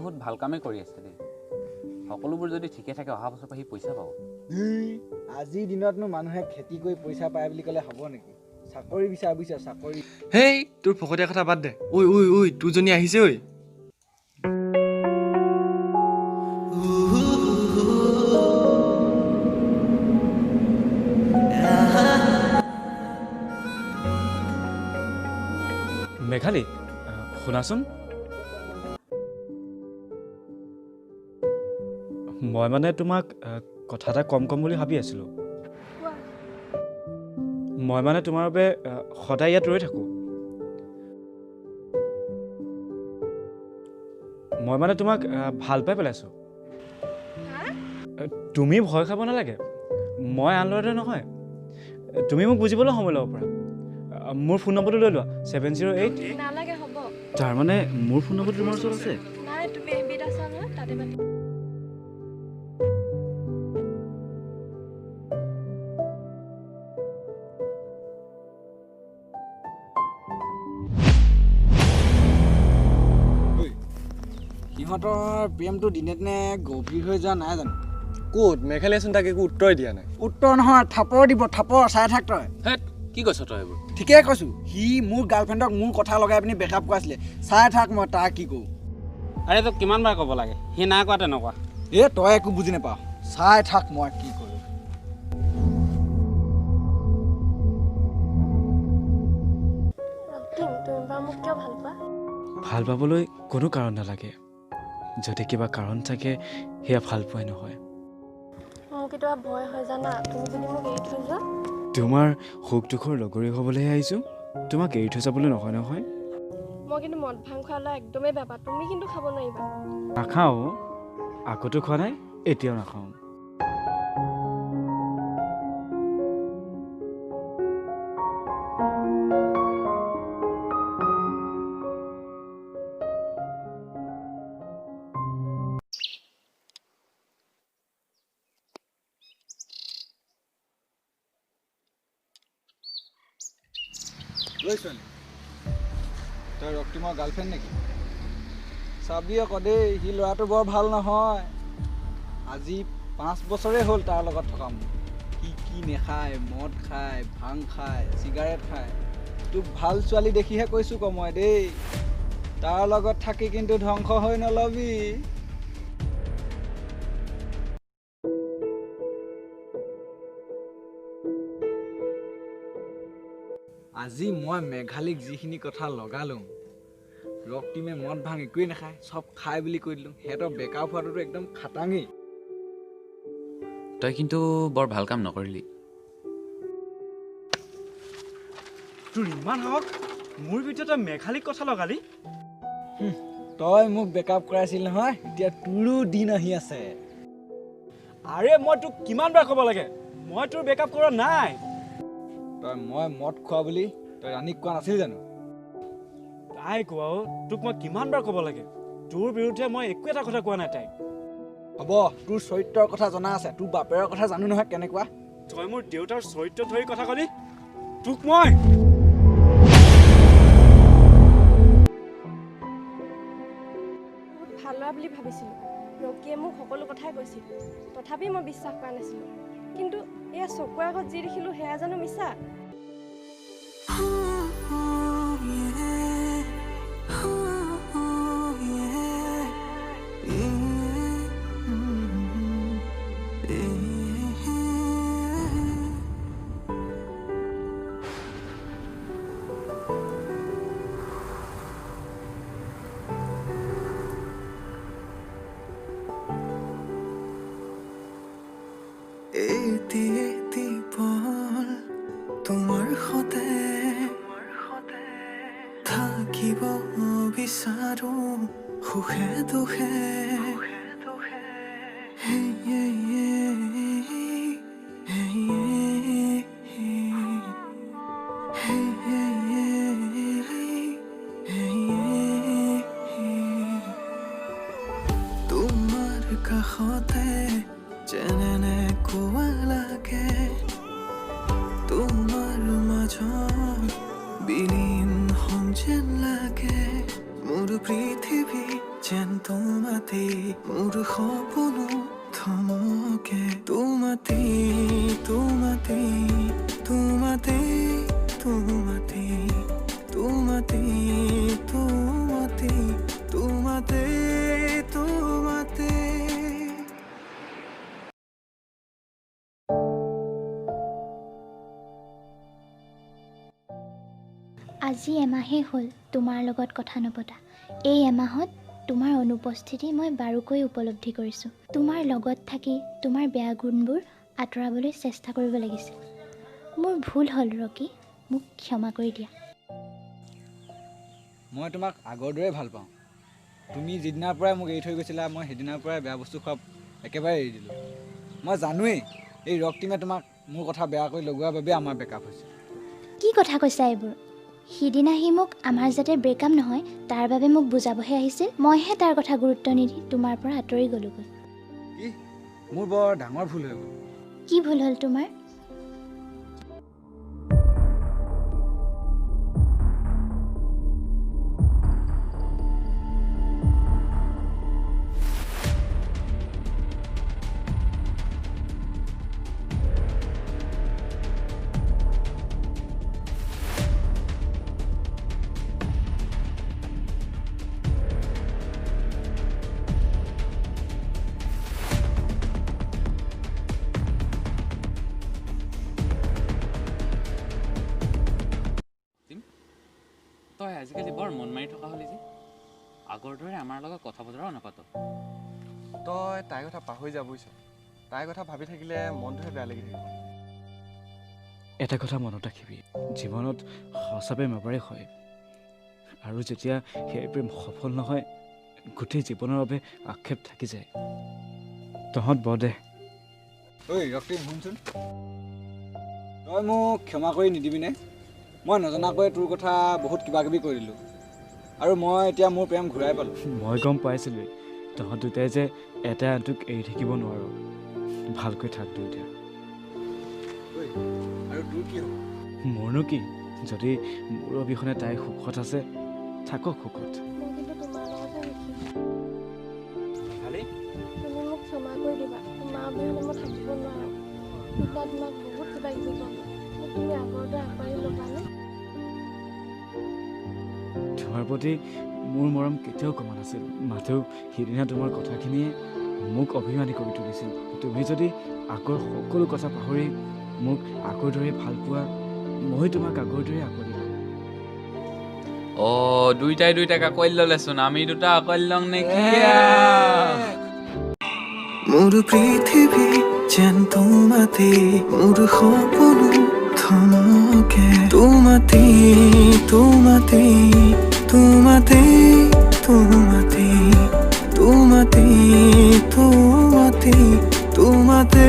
বহুত ভাল কামেই কৰি আছে দেই সকলোবোৰ যদি ঠিকে থাকে অহা বছৰ পৰা সি পইচা পাব আজিৰ দিনতনো মানুহে খেতি কৰি পইচা পায় বুলি ক'লে হ'ব নেকি চাকৰি বিচাৰ বুজিছা চাকৰি হেই তোৰ ফকতীয়া কথা বাদ দে ঐ ঐ ঐ তোৰজনী আহিছে ঐ মেঘালী শুনাচোন মই মানে তোমাক কথা এটা কম বুলি ভাবি আছিলোঁ মই মানে তোমাৰ বাবে সদায় ইয়াত ৰৈ থাকোঁ মই মানে তোমাক ভাল পাই পেলাইছোঁ তুমি ভয় খাব নালাগে মই আন ল'ৰাটো নহয় তুমি মোক বুজিবলৈ সময় ল'ব পাৰা মোৰ ফোন নম্বৰটো লৈ লোৱা 708 নালাগে হ'ব তাৰমানে মোৰ ফোন নম্বৰটো তোমাৰ ওচৰত আছে নাই তুমি এবিট আছা নহয় তাতে পাতি সিহঁতৰ প্ৰেমটো দিনে দিনে গভীৰ হৈ যোৱা নাই জানো ক'ত মেঘালীয়েচোন তাক একো উত্তৰে দিয়া নাই উত্তৰ নহয় থাপৰ দিব থাপৰ চাই থাক তই হেত কি কৈছ তই এইবোৰ ঠিকেই কৈছোঁ সি মোৰ গাৰ্লফ্ৰেণ্ডক মোৰ কথা লগাই পিনি বেকআপ কৰাইছিলে চাই থাক মই তাক কি কৰোঁ আৰে তোক কিমান বাৰ ক'ব লাগে সি নাই কোৱা তেনেকুৱা তই একো বুজি নাপাৱ চাই থাক মই কি কৰোঁ তুমি বা মোক কিয় ভাল পোৱা ভাল পাবলৈ কোনো কাৰণ নালাগে যদি কিবা কাৰণ থাকে সেয়া ভাল পোৱাই নহয় মোৰ কেতিয়াবা ভয় হয় জানা তুমি যদি মোক এৰি থৈ যোৱা তোমাৰ সুখ দুখৰ লগৰী হ'বলৈহে আহিছোঁ তোমাক এৰি থৈ যাবলৈ নহয় নহয় মই কিন্তু মদ ভাং খোৱালে একদমেই বেয়া পাওঁ তুমি কিন্তু খাব নোৱাৰিবা নাখাওঁ আগতো খোৱা নাই এতিয়াও নাখাওঁ তই ৰক্তিমৰ গাৰ্লফ্ৰেণ্ড নেকি চাবি আকৌ দেই সি ল'ৰাটো বৰ ভাল নহয় আজি 5 বছৰে হ'ল তাৰ লগত থকা মোৰ সি কি নেখায় মদ খায় ভাং খায় চিগাৰেট খায় তোক ভাল ছোৱালী দেখিহে কৈছোঁ ক মই দেই তাৰ লগত থাকি কিন্তু ধ্বংস হৈ নলবি আজি মই মেঘালীক যিখিনি কথা লগালোঁ ৰক্তিমে মদ ভাং একোৱেই নাখায় চব খাই বুলি কৈ দিলোঁ সিহঁতৰ বেকআপ হোৱাটোতো একদম খাটাঙেই তই কিন্তু বৰ ভাল কাম নকৰিলি তোৰ ইমান সাহস মোৰ ভিতৰত মেঘালীক কথা লগালি তই মোক বেকআপ কৰাইছিল নহয় এতিয়া তোৰো দিন আহি আছে আৰে মই তোক কিমান বাৰ ক'ব লাগে মই তোৰ বেকআপ কৰা নাই তই মই মদ খোৱা বুলি তই ৰাণীক কোৱা নাছিল জানো তাই কোৱা তোক মই কিমান বাৰ ক'ব লাগে তোৰ বিৰুদ্ধে মই একো এটা কথা কোৱা নাই তাইক হ'ব তোৰ চৰিত্ৰৰ কথা জনা আছে তোৰ বাপেৰৰ কথা জানো নহয় কেনেকুৱা তই মোৰ দেউতাৰ চৰিত্ৰ ধৰি কথা ক'লি তোক মই বহুত ভাল ল'ৰা বুলি ভাবিছিলোঁ ৰকিয়ে মোক সকলো কথাই কৈছিল তথাপি মই বিশ্বাস কৰা নাছিলোঁ কিন্তু এয়া চকুৰ আগত যি দেখিলোঁ সেয়া জানো মিছা তোমাৰ সতে থাকিব বিচাৰো সুখে দুখে তোমাৰ কাষতে যেনে কোৱা লাগে তোমাৰ মাজত বিলীন হম যেন লাগে মোৰ পৃথিৱী যেন তোমাত তোমাতে তোমাতে তোমাতে তোমাতে তোমাতে তোমাতে তোমাতে তোমাতে আজি এমাহেই হ'ল তোমাৰ লগত কথা নপতা। এই এমাহত তোমাৰ অনুপস্থিতি মই বাৰুকৈ উপলব্ধি কৰিছোঁ। তোমাৰ লগত থাকি তোমাৰ বেয়া গুণবোৰ আঁতৰাবলৈ চেষ্টা কৰিব লাগিছিল। মোৰ ভুল হ'ল ৰকি, মোক ক্ষমা কৰি দিয়া। মই তোমাক আগৰ দৰে ভাল পাওঁ। তুমি যিদিনাৰ পৰাই মোক এৰি থৈ গৈছিলা, মই সেইদিনাৰ পৰাই বেয়া বস্তু খোৱা একেবাৰে এৰি দিলোঁ। মই জানোৱেই এই ৰক্তিমে তোমাক মোৰ কথা বেয়া কৰি লগোৱাৰ বাবে আমাৰ ব্ৰেকআপ হৈছে। কি কথা কৈছা এইবোৰ? সিদিনা সি মোক আমাৰ যাতে ব্ৰেকআপ নহয় তাৰ বাবে মোক বুজাবহে আহিছিল। মইহে তাৰ কথা গুৰুত্ব নিদি তোমাৰ পৰা আঁতৰি গ'লোগৈ। কি মোৰ বৰ ডাঙৰ ভুল হৈ গ'ল। কি ভুল হ'ল তোমাৰ? তই আজিকালি বৰ মন মাৰি থকা হলি যে, আগৰ দৰে আমাৰ লগত কথা বতৰাও নাপাত। তই তাইৰ কথা পাহৰি যা বুজিছ। তাইৰ কথা ভাবি থাকিলে মনটোহে বেয়া লাগি থাকিব। এটা কথা মনত ৰাখিবি, জীৱনত সঁচা প্ৰেম এবাৰেই হয়, আৰু যেতিয়া সেই প্ৰেম সফল নহয় গোটেই জীৱনৰ বাবে আক্ষেপ থাকি যায়। তহঁত বদে। ঐ ৰক্তিম শুনচোন, তই মোক ক্ষমা কৰি নিদিবিনে? মই নজনাকৈ তোৰ কথা বহুত কিবা কিবি কৰি দিলোঁ, আৰু মই এতিয়া মোৰ প্ৰেম ঘূৰাই পালোঁ। মই গম পাইছিলোঁ তহঁত দুটাই যে এটাই আনটোক এৰি থাকিব নোৱাৰ। ভালকৈ থাক দুয়োটা। ঐ আৰু তোৰ কি হ'ব? মোৰনো কি, যদি মোৰ অবিহনে তাই সুখত আছে থাকক সুখত। মই কিন্তু তোমাৰ লগতহে ৰাখিম। ভালেই। তুমি মোক ক্ষমা কৰি দিবা। তোমাৰ অবিহনে মই থাকিব নোৱাৰোঁ। এতিয়া তোমাক বহুত কিবা কিবি ক'ম। মোক তুমি আগৰ দৰে আঁকোৱালি ল'বানে? তোমাৰ প্ৰতি মোৰ মৰম কেতিয়াও কমা নাছিল, মাথো সিদিনা তোমাৰ কথাখিনিয়ে মোক অভিমানী কৰি তুলিছিল। তুমি যদি আগৰ সকলো কথা পাহৰি মোক আগৰ দৰে ভাল পোৱা, মই তোমাক আগৰ দৰে আঁকোৱালি ল'ম। দুইটাই দুইটাক আঁকোৱালি ল'লেচোন, আমি দুটা আঁকোৱালি লওঁ নেকি? মোৰ পৃথিৱী যেন তোমাতে, মোৰ সপোনো থমকে তোমাতে তোমাতে তোমাতে তোমাতে তোমাতে তোমাতে তোমাতে